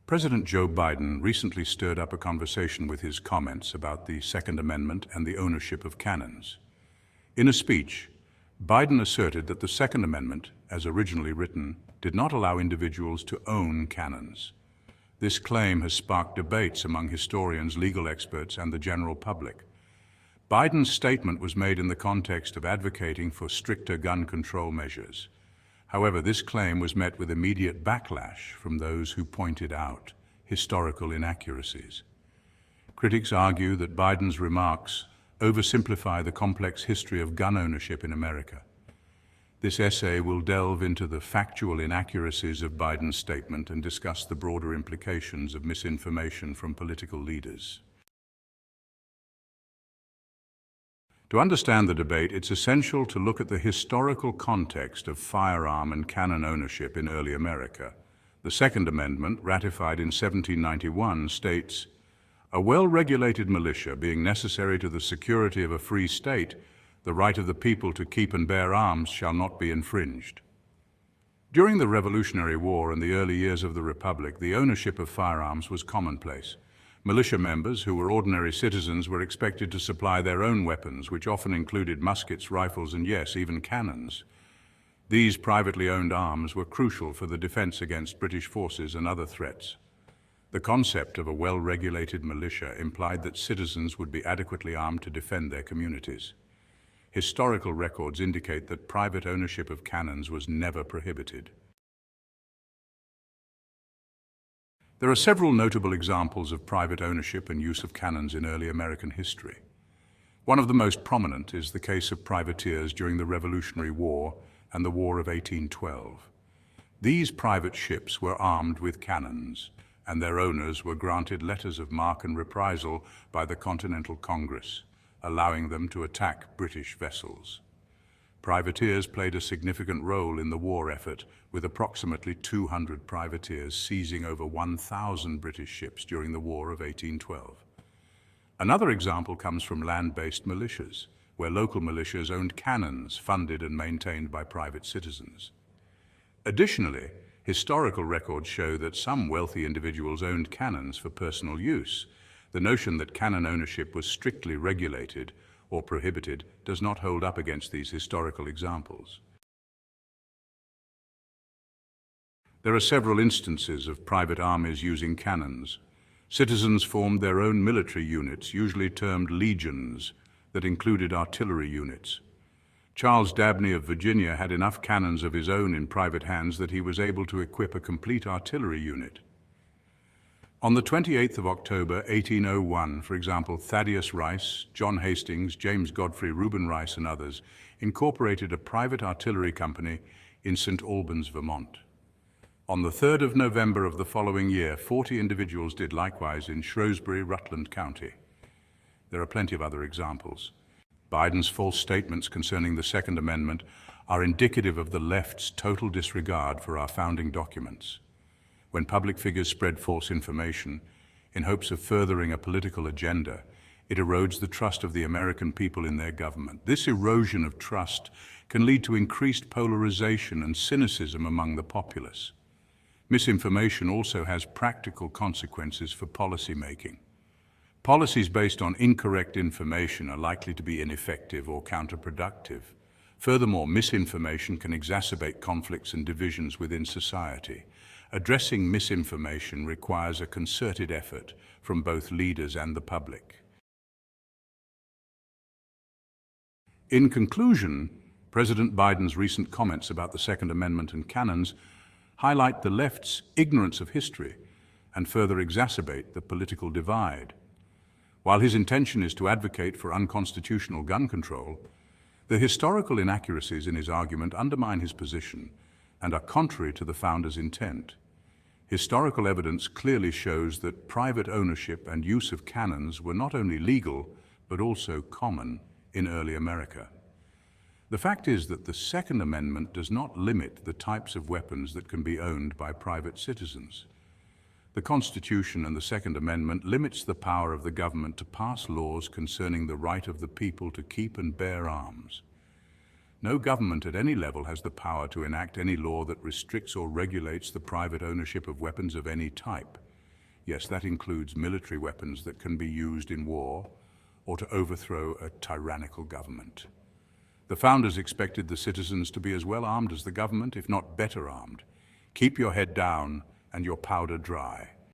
President Joe Biden recently stirred up a conversation with his comments about the Second Amendment and the ownership of cannons. In a speech, Biden asserted that the Second Amendment, as originally written, did not allow individuals to own cannons. This claim has sparked debates among historians, legal experts, and the general public. Biden's statement was made in the context of advocating for stricter gun control measures. However, this claim was met with immediate backlash from those who pointed out historical inaccuracies. Critics argue that Biden's remarks oversimplify the complex history of gun ownership in America. This essay will delve into the factual inaccuracies of Biden's statement and discuss the broader implications of misinformation from political leaders. To understand the debate, it's essential to look at the historical context of firearm and cannon ownership in early America. The Second Amendment, ratified in 1791, states, "A well-regulated militia being necessary to the security of a free state, the right of the people to keep and bear arms shall not be infringed." During the Revolutionary War and the early years of the Republic, the ownership of firearms was commonplace. Militia members, who were ordinary citizens, were expected to supply their own weapons, which often included muskets, rifles, and yes, even cannons. These privately owned arms were crucial for the defense against British forces and other threats. The concept of a well-regulated militia implied that citizens would be adequately armed to defend their communities. Historical records indicate that private ownership of cannons was never prohibited. There are several notable examples of private ownership and use of cannons in early American history. One of the most prominent is the case of privateers during the Revolutionary War and the War of 1812. These private ships were armed with cannons, and their owners were granted letters of marque and reprisal by the Continental Congress, allowing them to attack British vessels. Privateers played a significant role in the war effort, with approximately 200 privateers seizing over 1,000 British ships during the War of 1812. Another example comes from land-based militias, where local militias owned cannons funded and maintained by private citizens. Additionally, historical records show that some wealthy individuals owned cannons for personal use. The notion that cannon ownership was strictly regulated or prohibited does not hold up against these historical examples. There are several instances of private armies using cannons. Citizens formed their own military units, usually termed legions, that included artillery units. Charles Dabney of Virginia had enough cannons of his own in private hands that he was able to equip a complete artillery unit. On the 28th of October, 1801, for example, Thaddeus Rice, John Hastings, James Godfrey, Reuben Rice, and others incorporated a private artillery company in St. Albans, Vermont. On the 3rd of November of the following year, 40 individuals did likewise in Shrewsbury, Rutland County. There are plenty of other examples. Biden's false statements concerning the Second Amendment are indicative of the left's total disregard for our founding documents. When public figures spread false information in hopes of furthering a political agenda, it erodes the trust of the American people in their government. This erosion of trust can lead to increased polarization and cynicism among the populace. Misinformation also has practical consequences for policy making. Policies based on incorrect information are likely to be ineffective or counterproductive. Furthermore, misinformation can exacerbate conflicts and divisions within society. Addressing misinformation requires a concerted effort from both leaders and the public. In conclusion, President Biden's recent comments about the Second Amendment and cannons highlight the left's ignorance of history and further exacerbate the political divide. While his intention is to advocate for unconstitutional gun control, the historical inaccuracies in his argument undermine his position and are contrary to the founders' intent. Historical evidence clearly shows that private ownership and use of cannons were not only legal, but also common in early America. The fact is that the Second Amendment does not limit the types of weapons that can be owned by private citizens. The Constitution and the Second Amendment limits the power of the government to pass laws concerning the right of the people to keep and bear arms. No government at any level has the power to enact any law that restricts or regulates the private ownership of weapons of any type. Yes, that includes military weapons that can be used in war or to overthrow a tyrannical government. The founders expected the citizens to be as well armed as the government, if not better armed. Keep your head down and your powder dry.